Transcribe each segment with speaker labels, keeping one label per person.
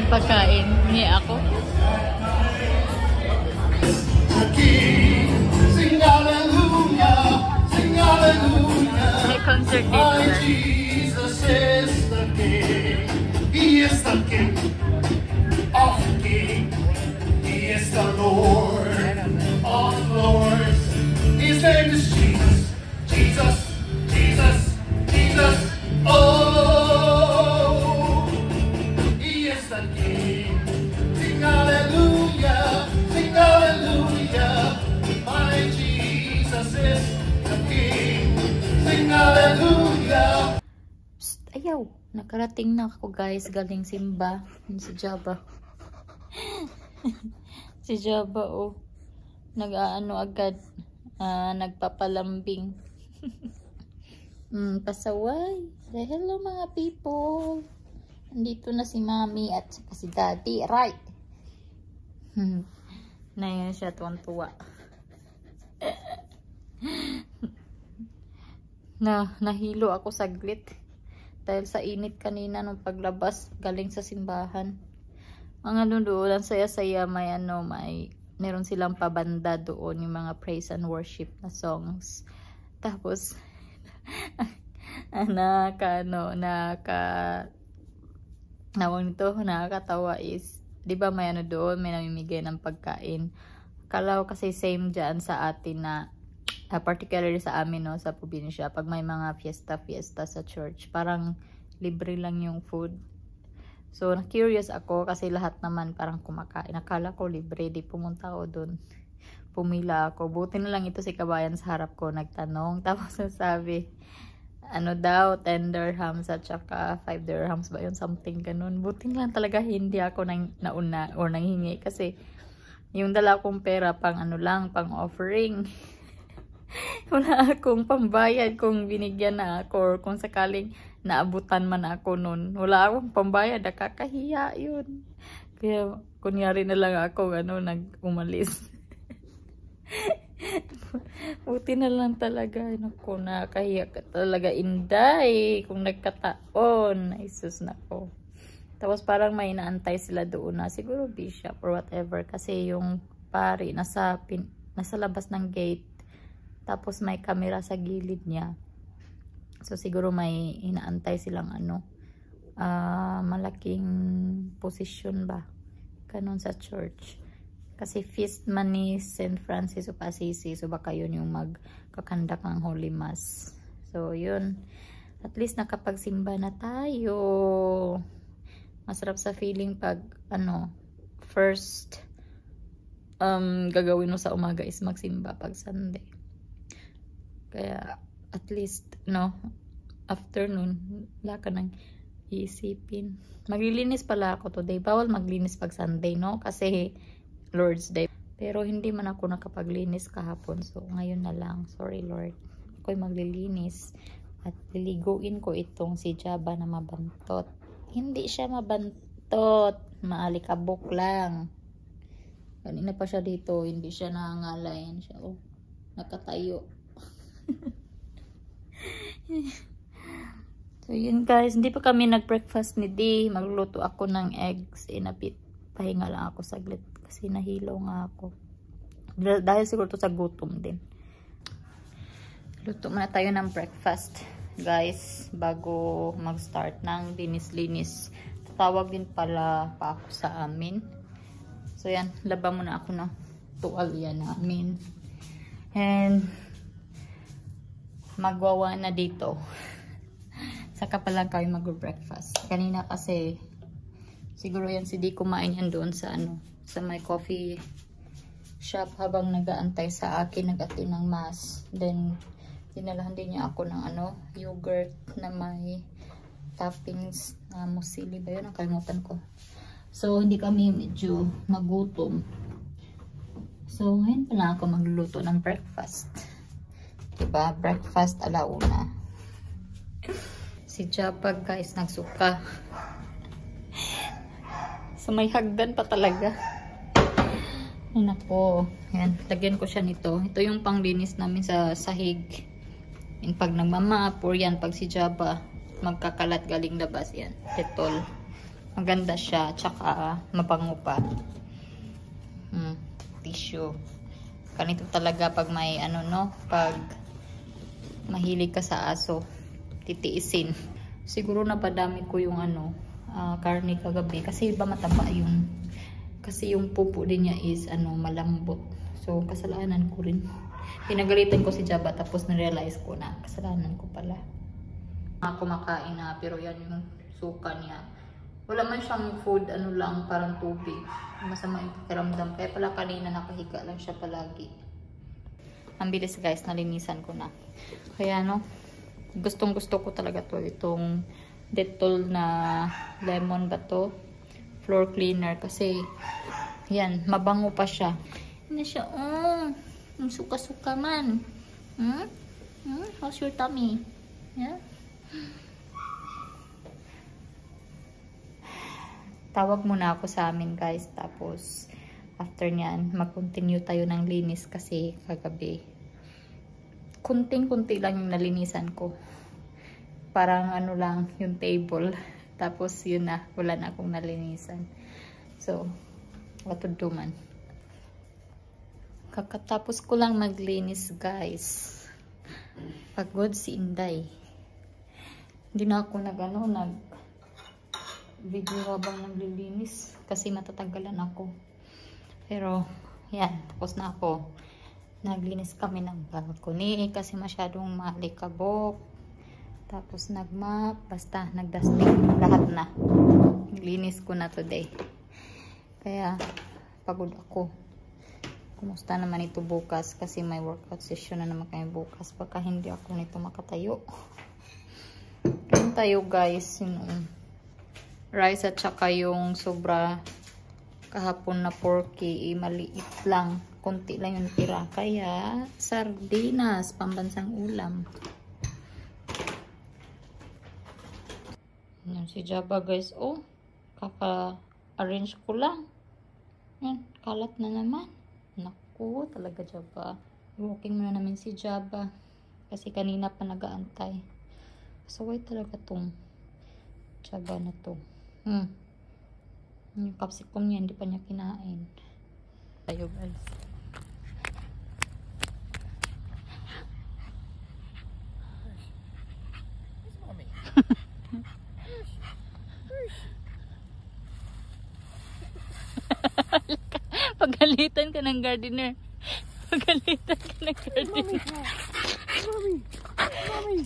Speaker 1: pagkain. Ni ako.
Speaker 2: Sing hallelujah, sing hallelujah.
Speaker 1: May concert dito.
Speaker 2: My Jesus is the King. He is the King of kings. He is the Lord of lords. His name is Jesus. Jesus, Jesus, Jesus. Oh, He is the King. Sing hallelujah, sing hallelujah. My Jesus is the King. Sing hallelujah.
Speaker 1: Psst, ayaw. Nakarating na ako guys. Galing simba. Si Jaba. Si Jaba oh. Nag-aano agad. Nagpapalambing. Pasaway. Say hello mga people. Andito na si Mami at si Daddy. Right. Ngayon siya tuwang-tuwa. Nahilo ako saglit. Dahil sa init kanina nung paglabas galing sa simbahan. Ang ano doon, ang saya-saya, meron silang pabanda doon, yung mga praise and worship na songs. Tapos nakakatawa is, 'di ba may ano doon, may namimigay ng pagkain. Akala ko kasi same dyan sa atin na particularly sa amin, no, sa probinsya, pag may mga fiesta sa church, parang libre lang yung food. So, na-curious ako kasi lahat naman parang kumakain. Akala ko libre, di pumunta ako dun. Pumila ako. Buti na lang ito si kabayan sa harap ko nagtanong. Tapos sabi, ano daw, 10 dirhams at saka 5 dirhams ba yun? Something ganun. Buti na lang talaga hindi ako nauna or nanghingi kasi yung dala kong pera pang ano lang, pang offering. Wala akong pambayad kung binigyan na ako or kung sakaling naabutan man ako nun. Wala akong pambayad, nakakahiya yun. Kaya kunyari na lang ako nag-umalis. Buti na lang talaga. Naku, nakakahiya ka talaga, Inday. Kung nagkataon, isus na ko. Tapos parang may inaantay sila doon na siguro bishop or whatever. Kasi yung pari nasa labas ng gate. Tapos may camera sa gilid niya. So siguro may inaantay silang malaking posisyon ba. Ganun sa church. Kasi feast man ni St. Francis of Assisi. So baka yun yung magkakandak ng Holy Mass. So yun. At least nakapagsimba na tayo. Masarap sa feeling pag first gagawin mo sa umaga is magsimba pag Sunday. Kaya, at least, afternoon, wala ka nang isipin. Maglilinis pala ako today. Bawal maglinis pag Sunday, no? Kasi, Lord's Day. Pero, hindi man ako nakapaglinis kahapon. So, ngayon na lang. Sorry, Lord. Ako'y maglilinis. At liliguin ko itong si Jaba na mabantot. Hindi siya mabantot. Maalikabok lang. Kanina pa siya dito. Hindi siya nangangalayan siya. Oh, nakatayo. So yun guys, hindi pa kami nag-breakfast ni Dee. Magluto ako ng eggs. Inapit. Pahinga lang ako saglit kasi nahilo nga ako. Dahil siguro to sa gutom din. Luto muna tayo ng breakfast guys bago mag-start ng linis-linis. Tatawag din pala pa ako sa amin. So yan, laba muna ako ng tuwalya namin. And magwawa na dito. Saka pa lang kami mag-breakfast. Kanina kasi siguro yan si Di kumain yan doon sa sa may coffee shop habang nag-aantay sa akin, nag-attend ng mass. Then dinalahan din niya ako ng yogurt na may toppings na musili ba yun? Nakalimutan ko. So hindi kami medyo nagutom. So ngayon pa lang ako magluluto ng breakfast. Diba? Breakfast alauna. Si Japag guys nagsuka. So may hagdan pa talaga. Ay nako. Yan. Lagyan ko siya nito. Ito yung panglinis namin sa sahig. Yung pag nagmamap or yan pag si Jaba magkakalat galing labas yan. Detol. Maganda siya, tsaka mabango pa. Tissue. Ganito talaga pag may ano no, pag mahilig ka sa aso, titiisin. Siguro napadami ko yung ano, karne kagabi kasi iba mataba yung, kasi yung pupo din niya is ano, malambot. So kasalanan ko rin. Pinagalitan ko si Jabba tapos na-realize ko na kasalanan ko pala. Kumakain na pero yan yung suka niya. Wala man siyang food, ano lang, parang tubig. Masama yung pakiramdam. Kaya pala kanina nakahiga lang siya palagi. Ang bilis guys, nalinisan ko na. Kaya no, gustong gusto ko talaga to. Itong Dettol na lemon ba to? Floor cleaner. Kasi, yan, mabango pa siya. Ano siya, ang suka-suka man. How's your tummy? Yeah? Tawag muna ako sa amin guys, tapos after nyan mag-continue tayo ng linis kasi kagabi kunting-kunti lang yung nalinisan ko, parang ano lang yung table, tapos yun na, wala na akong nalinisan. So what to do man. Kakatapos ko lang maglinis guys, pagod si Inday, hindi na ako video habang naglilinis kasi matatagalan ako. Pero yan, tapos na ako. Naglinis kami ng balcony kasi masyadong malikabok. Tapos nagmap, basta nagdusting, lahat na. Naglinis ko na today. Kaya pagod ako. Kumusta naman ito bukas kasi may workout session na naman kami bukas. Baka hindi ako nito makatayo. Yan tayo guys, yung rice at saka yung sobra kahapon na porky, maliit lang, konti lang yung tira, kaya sardinas, pambansang ulam. Yan si Jabba guys, kaka-arrange ko lang, yan, kalat na naman. Naku, talaga Jabba, walking muna namin si Jabba kasi kanina pa nag-aantay. Pasaway talaga tong Jabba na to. Yung capsicum niya, hindi pa niya kinain. Tayo guys. Pagalitan ka ng gardener. Pagalitan ka ng gardener. Mami.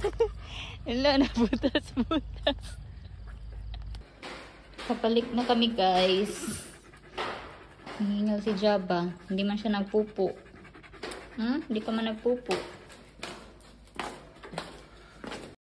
Speaker 1: Wala na, butas. Kapalik na kami guys. Hingal si Jabba. Hindi man siya nagpupo. Hindi ka man nagpupo.